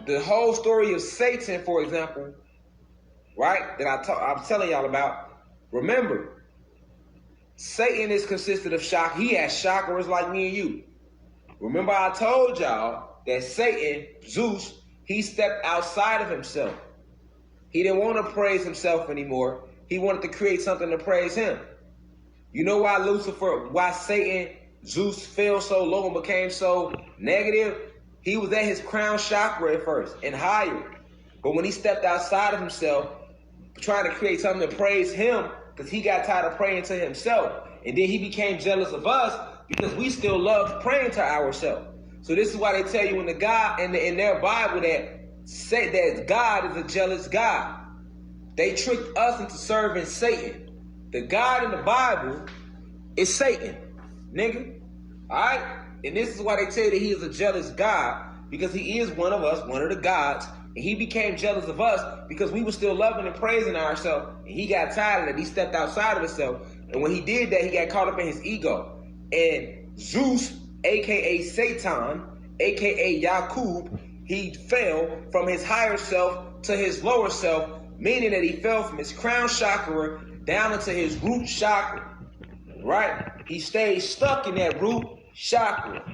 the whole story of Satan, for example, right, that I'm telling y'all about, remember, Satan is consisted of shock. He has chakras like me and you. Remember I told y'all that Satan, Zeus, he stepped outside of himself. He didn't want to praise himself anymore. He wanted to create something to praise him. You know why Satan, Zeus fell so low and became so negative? He was at his crown chakra at first and higher. But when he stepped outside of himself, trying to create something to praise him, because he got tired of praying to himself. And then he became jealous of us because we still love praying to ourselves. So this is why they tell you in their Bible that say that God is a jealous God. They tricked us into serving Satan. The God in the Bible is Satan, nigga. Alright? And this is why they tell you that he is a jealous God, because he is one of us, one of the gods. And he became jealous of us because we were still loving and praising ourselves. And he got tired of it. He stepped outside of himself. And when he did that, he got caught up in his ego. And Zeus, a.k.a. Satan, a.k.a. Yakub, he fell from his higher self to his lower self, meaning that he fell from his crown chakra down into his root chakra. Right? He stayed stuck in that root chakra.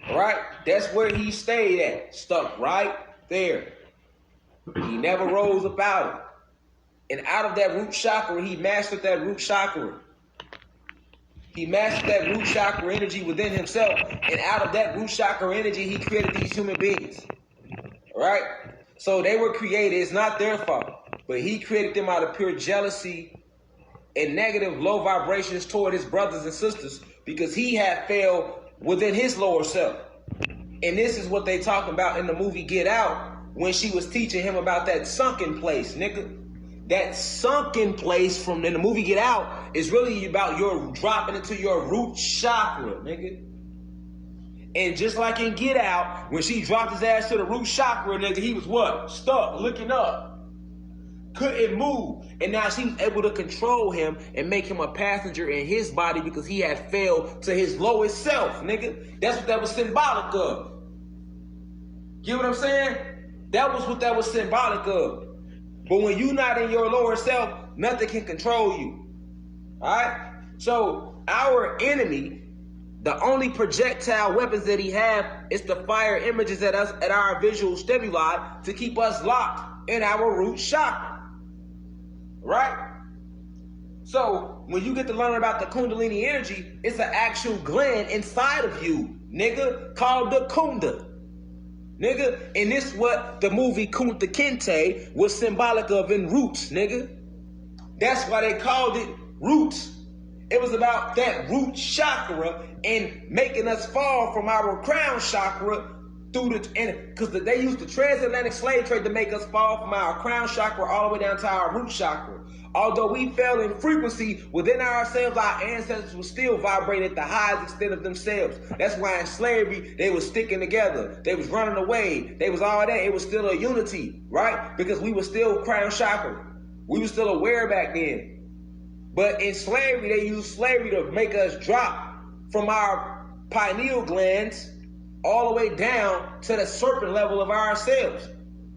Right? That's where he stayed at. Stuck right there. He never rose up out it. And out of that root chakra, he mastered that root chakra. He mastered that root chakra energy within himself. And out of that root chakra energy, he created these human beings. Right? So they were created. It's not their fault. But he created them out of pure jealousy and negative low vibrations toward his brothers and sisters, because he had failed within his lower self. And this is what they talk about in the movie Get Out, when she was teaching him about that sunken place, nigga. That sunken place from in the movie Get Out is really about your dropping into your root chakra, nigga. And just like in Get Out, when she dropped his ass to the root chakra, nigga, he was what? Stuck, looking up. Couldn't move. And now she was able to control him and make him a passenger in his body because he had failed to his lowest self, nigga. That's what that was symbolic of. You know what I'm saying? That was what that was symbolic of. But when you're not in your lower self, nothing can control you. Alright? So our enemy, the only projectile weapons that he have is to fire images at us, at our visual stimuli, to keep us locked in our root chakra. Right? So when you get to learn about the Kundalini energy, it's an actual gland inside of you, nigga, called the Kunda. Nigga, and this what the movie Kunta Kinte was symbolic of in Roots, nigga. That's why they called it Roots. It was about that root chakra and making us fall from our crown chakra through because they used the transatlantic slave trade to make us fall from our crown chakra all the way down to our root chakra. Although we fell in frequency within ourselves, our ancestors were still vibrating at the highest extent of themselves. That's why in slavery, they was sticking together. They was running away. They was all that. It was still a unity, right? Because we were still crown chakra. We were still aware back then. But in slavery, they used slavery to make us drop from our pineal glands all the way down to the serpent level of ourselves.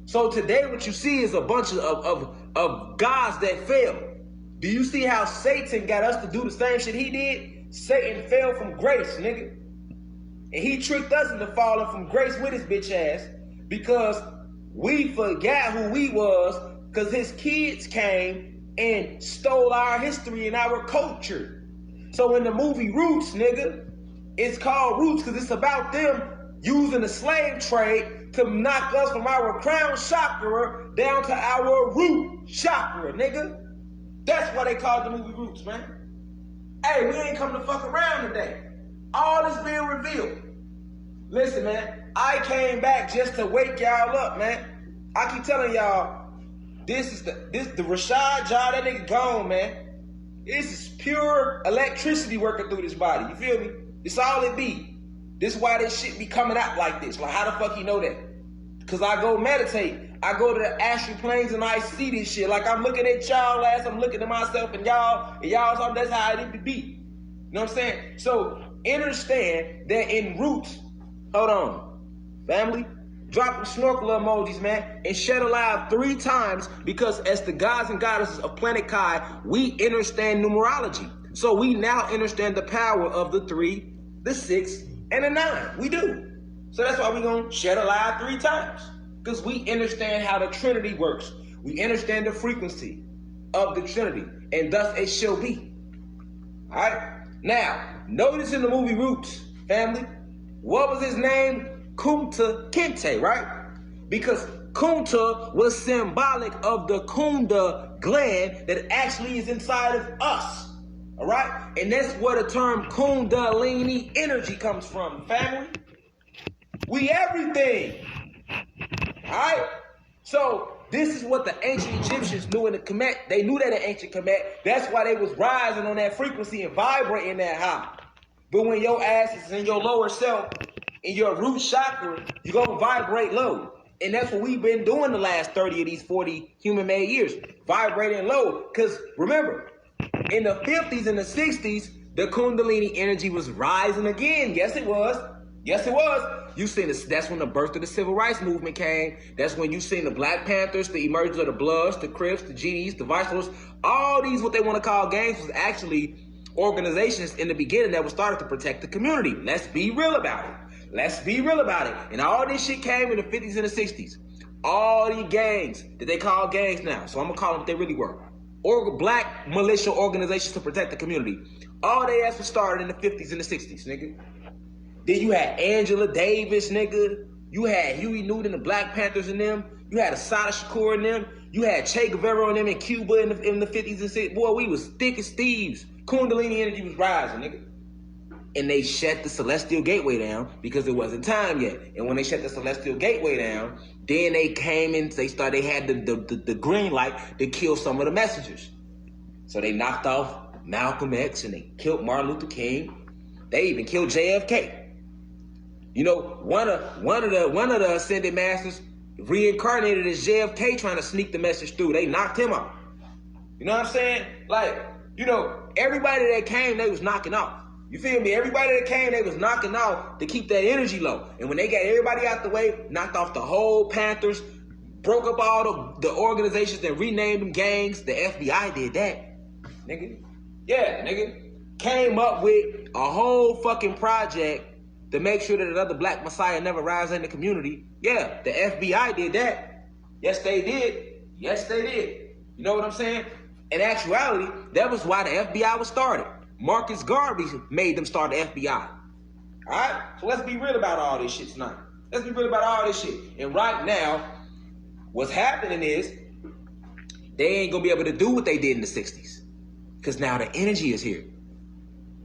So today what you see is a bunch of gods that fell. Do you see how Satan got us to do the same shit he did? Satan fell from grace, nigga. And he tricked us into falling from grace with his bitch ass because we forgot who we was because his kids came and stole our history and our culture. So in the movie Roots, nigga, it's called Roots because it's about them using the slave trade to knock us from our crown chakra down to our root chakra, nigga. That's why they called the movie Roots, man. Hey, we ain't come to fuck around today. All is being revealed. Listen, man, I came back just to wake y'all up, man. I keep telling y'all, this the Rashad Jamal, that nigga gone, man. This is pure electricity working through this body. You feel me? It's all it be. This is why this shit be coming out like this. Like, how the fuck you know that? Because I go meditate. I go to the astral planes and I see this shit. Like, I'm looking at y'all as I'm looking at myself and y'all, that's how it be. You know what I'm saying? So, understand that in Roots, hold on, family, Drop them snorkel emojis, man, and shed alive 3 times, because as the gods and goddesses of Planet Kai, we understand numerology. So we now understand the power of the 3, the 6, and the 9. We do. So that's why we're going to shed alive 3 times, because we understand how the Trinity works. We understand the frequency of the Trinity, and thus it shall be. All right? Now, notice in the movie Roots, family, what was his name? Kunta Kinte, right? Because Kunta was symbolic of the Kunda gland that actually is inside of us. All right? And that's where the term Kundalini energy comes from, family. We everything. All right? So this is what the ancient Egyptians knew in the Kemet. They knew that in ancient Kemet. That's why they was rising on that frequency and vibrating that high. But when your ass is in your lower self, in your root chakra, you're going to vibrate low. And that's what we've been doing the last 30 of these 40 human-made years. Vibrating low. Because remember, in the 50s and the 60s, the Kundalini energy was rising again. Yes, it was. Yes, it was. You seen this. That's when the birth of the Civil Rights Movement came. That's when you seen the Black Panthers, the emergence of the Bloods, the Crips, the GDs, the Vice Lords. All these, what they want to call gangs, was actually organizations in the beginning that were started to protect the community. Let's be real about it. Let's be real about it. And all this shit came in the 50s and the 60s. All these gangs that they call gangs now. So I'm going to call them what they really were. Or black militia organizations to protect the community. All they ass was started in the 50s and the 60s, nigga. Then you had Angela Davis, nigga. You had Huey Newton and the Black Panthers in them. You had Assata Shakur in them. You had Che Guevara in them in Cuba in the 50s and 60s. Boy, we was thick as thieves. Kundalini energy was rising, nigga. And they shut the Celestial Gateway down because it wasn't time yet. And when they shut the Celestial Gateway down, then they came in, they had the green light to kill some of the messengers. So they knocked off Malcolm X and they killed Martin Luther King. They even killed JFK. You know, one of the ascended masters reincarnated as JFK trying to sneak the message through. They knocked him out. You know what I'm saying? Like, you know, everybody that came, they was knocking off. You feel me? Everybody that came, they was knocking off to keep that energy low. And when they got everybody out the way, knocked off the whole Panthers, broke up all the organizations and renamed them gangs. The FBI did that, nigga. Yeah, nigga. Came up with a whole fucking project to make sure that another black messiah never rises in the community. Yeah, the FBI did that. Yes, they did. Yes, they did. You know what I'm saying? In actuality, that was why the FBI was started. Marcus Garvey made them start the FBI. All right? So let's be real about all this shit tonight. Let's be real about all this shit. And right now, what's happening is they ain't going to be able to do what they did in the 60s. Because now the energy is here.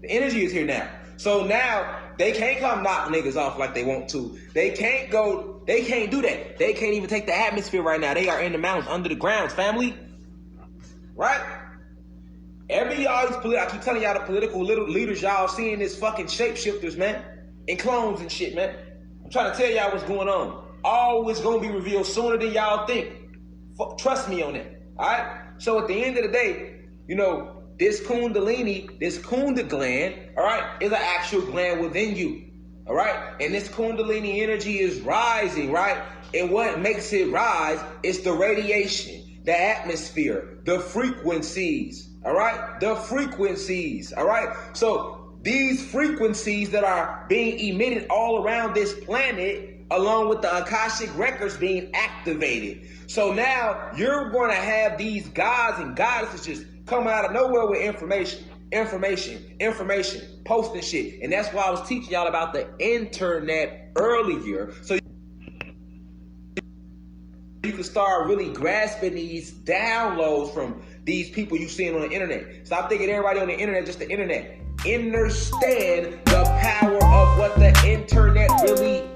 The energy is here now. So now they can't come knock niggas off like they want to. They can't do that. They can't even take the atmosphere right now. They are in the mountains, under the grounds, family. Right? I keep telling y'all the political leaders, y'all seeing this fucking shapeshifters, man, and clones and shit, man. I'm trying to tell y'all what's going on. All is going to be revealed sooner than y'all think. Trust me on that, all right? So at the end of the day, you know, this Kundalini, this Kunda gland, all right, is an actual gland within you, all right? And this Kundalini energy is rising, right? And what makes it rise is the radiation, the atmosphere, the frequencies. All right, the frequencies. All right, so these frequencies that are being emitted all around this planet, along with the Akashic records being activated. So now you're going to have these gods and goddesses just coming out of nowhere with information, posting shit. And that's why I was teaching y'all about the internet earlier. So you can start really grasping these downloads from these people you seeing on the internet. Stop thinking everybody on the internet just the internet. Understand the power of what the internet really